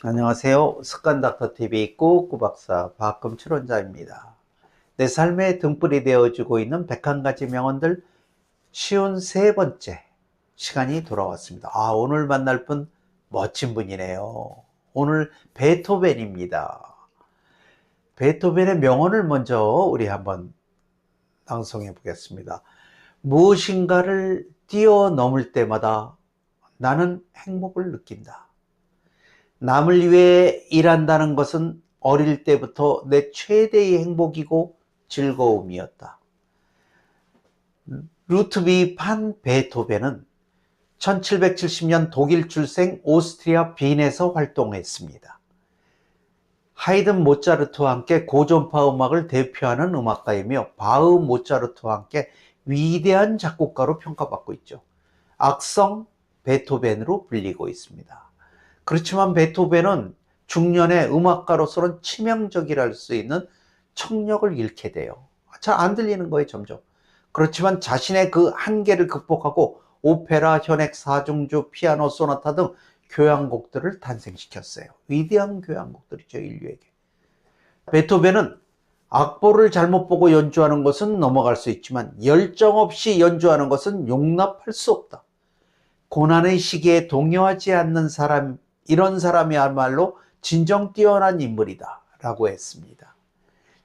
안녕하세요. 습관닥터TV 꾸꾸박사 박금철원장입니다. 내 삶의 등불이 되어주고 있는 101가지 명언들 쉬운 세 번째 시간이 돌아왔습니다. 오늘 만날 분 멋진 분이네요. 오늘 베토벤입니다. 베토벤의 명언을 먼저 우리 한번 낭송해 보겠습니다. 무엇인가를 뛰어넘을 때마다 나는 행복을 느낀다. 남을 위해 일한다는 것은 어릴 때부터 내 최대의 행복이고 즐거움이었다. 루트비 판 베토벤은 1770년 독일 출생, 오스트리아 빈에서 활동했습니다. 하이든 모차르트와 함께 고전파 음악을 대표하는 음악가이며 바흐 모차르트와 함께 위대한 작곡가로 평가받고 있죠. 악성 베토벤으로 불리고 있습니다. 그렇지만 베토벤은 중년의 음악가로서는 치명적이라 할 수 있는 청력을 잃게 돼요. 잘 안 들리는 거예요, 점점. 그렇지만 자신의 그 한계를 극복하고 오페라, 현악, 사중주, 피아노, 소나타 등 교향곡들을 탄생시켰어요. 위대한 교향곡들이죠, 인류에게. 베토벤은 악보를 잘못 보고 연주하는 것은 넘어갈 수 있지만 열정 없이 연주하는 것은 용납할 수 없다. 고난의 시기에 동요하지 않는 사람, 이런 사람이야말로 진정 뛰어난 인물이다 라고 했습니다.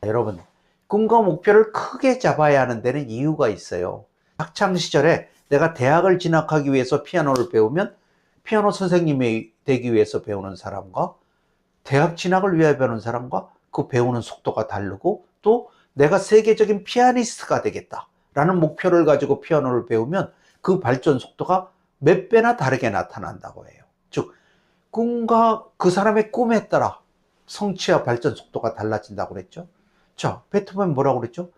여러분, 꿈과 목표를 크게 잡아야 하는 데는 이유가 있어요. 학창시절에 내가 대학을 진학하기 위해서 피아노를 배우면 피아노 선생님이 되기 위해서 배우는 사람과 대학 진학을 위해 배우는 사람과 그 배우는 속도가 다르고, 또 내가 세계적인 피아니스트가 되겠다라는 목표를 가지고 피아노를 배우면 그 발전 속도가 몇 배나 다르게 나타난다고 해요. 즉, 꿈과 그 사람의 꿈에 따라 성취와 발전 속도가 달라진다고 그랬죠. 자, 베토벤 뭐라고 그랬죠?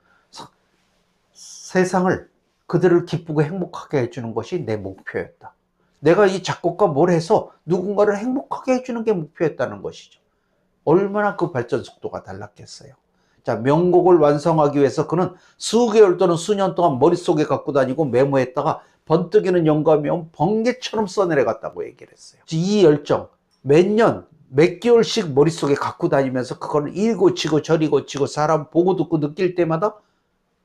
세상을, 그들을 기쁘고 행복하게 해주는 것이 내 목표였다. 내가 이 작곡가 뭘 해서 누군가를 행복하게 해주는 게 목표였다는 것이죠. 얼마나 그 발전 속도가 달랐겠어요. 자, 명곡을 완성하기 위해서 그는 수개월 또는 수년 동안 머릿속에 갖고 다니고 메모했다가 번뜩이는 영감이 오면 번개처럼 써내려갔다고 얘기를 했어요. 이 열정, 몇 년, 몇 개월씩 머릿속에 갖고 다니면서 그걸 읽고치고 저리고치고 사람 보고 듣고 느낄 때마다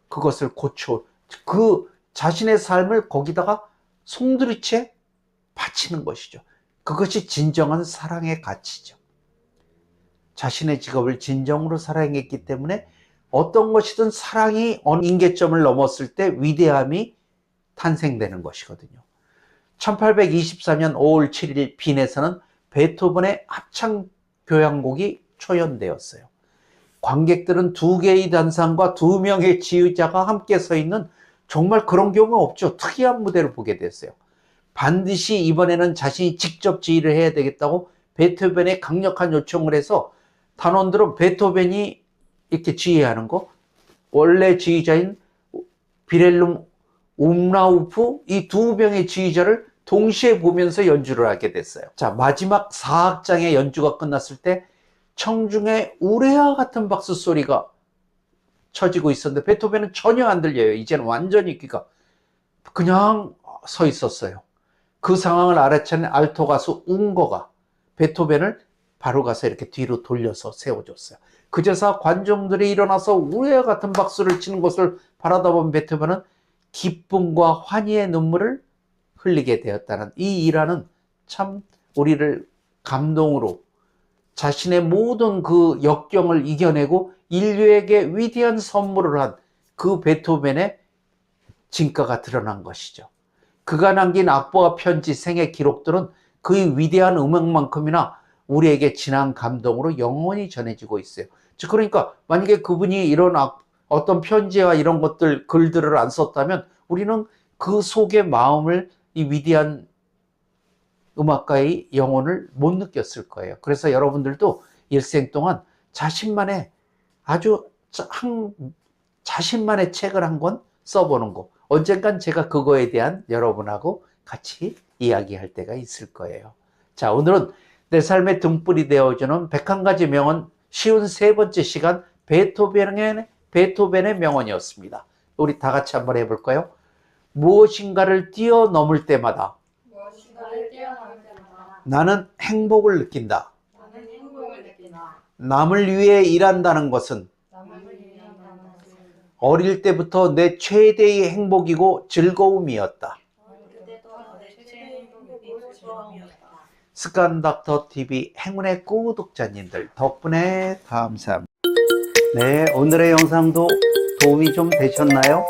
그것을 고쳐, 그 자신의 삶을 거기다가 송두리째 바치는 것이죠. 그것이 진정한 사랑의 가치죠. 자신의 직업을 진정으로 사랑했기 때문에 어떤 것이든 사랑이 어느 임계점을 넘었을 때 위대함이 탄생되는 것이거든요. 1824년 5월 7일 빈에서는 베토벤의 합창 교향곡이 초연되었어요. 관객들은 2개의 단상과 2명의 지휘자가 함께 서 있는, 정말 그런 경우가 없죠. 특이한 무대를 보게 됐어요. 반드시 이번에는 자신이 직접 지휘를 해야 되겠다고 베토벤의 강력한 요청을 해서 단원들은 베토벤이 이렇게 지휘하는 거, 원래 지휘자인 비렐름 움라우프, 이 2명의 지휘자를 동시에 보면서 연주를 하게 됐어요. 자, 마지막 4악장의 연주가 끝났을 때 청중의 우레와 같은 박수 소리가 쳐지고 있었는데 베토벤은 전혀 안 들려요. 이제는 완전히 귀가 그냥 서 있었어요. 그 상황을 알아차린 알토 가수 웅거가 베토벤을 바로 가서 이렇게 뒤로 돌려서 세워줬어요. 그제서 관중들이 일어나서 우레와 같은 박수를 치는 것을 바라다 본 베토벤은 기쁨과 환희의 눈물을 흘리게 되었다는 이 일화는 참 우리를 감동으로, 자신의 모든 그 역경을 이겨내고 인류에게 위대한 선물을 한 그 베토벤의 진가가 드러난 것이죠. 그가 남긴 악보와 편지, 생애 기록들은 그의 위대한 음악만큼이나 우리에게 진한 감동으로 영원히 전해지고 있어요. 그러니까 만약에 그분이 이런 어떤 편지와 이런 것들, 글들을 안 썼다면 우리는 그 속의 마음을, 이 위대한 음악가의 영혼을 못 느꼈을 거예요. 그래서 여러분들도 일생 동안 자신만의 자신만의 책을 한 권 써보는 거, 언젠간 제가 그거에 대한 여러분하고 같이 이야기할 때가 있을 거예요. 자, 오늘은 내 삶의 등불이 되어주는 101가지 명언 쉬운 세 번째 시간, 베토벤의 명언이었습니다. 우리 다 같이 한번 해볼까요? 무엇인가를 뛰어넘을 때마다 나는 행복을 느낀다. 남을 위해 일한다는 것은 어릴 때부터 내 최대의 행복이고 즐거움이었다. 습관닥터 TV 행운의 구독자님들 덕분에 감사합니다. 네, 오늘의 영상도 도움이 좀 되셨나요?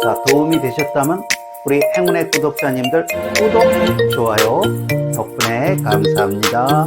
자, 도움이 되셨다면 우리 행운의 구독자님들 구독, 좋아요 덕분에 감사합니다.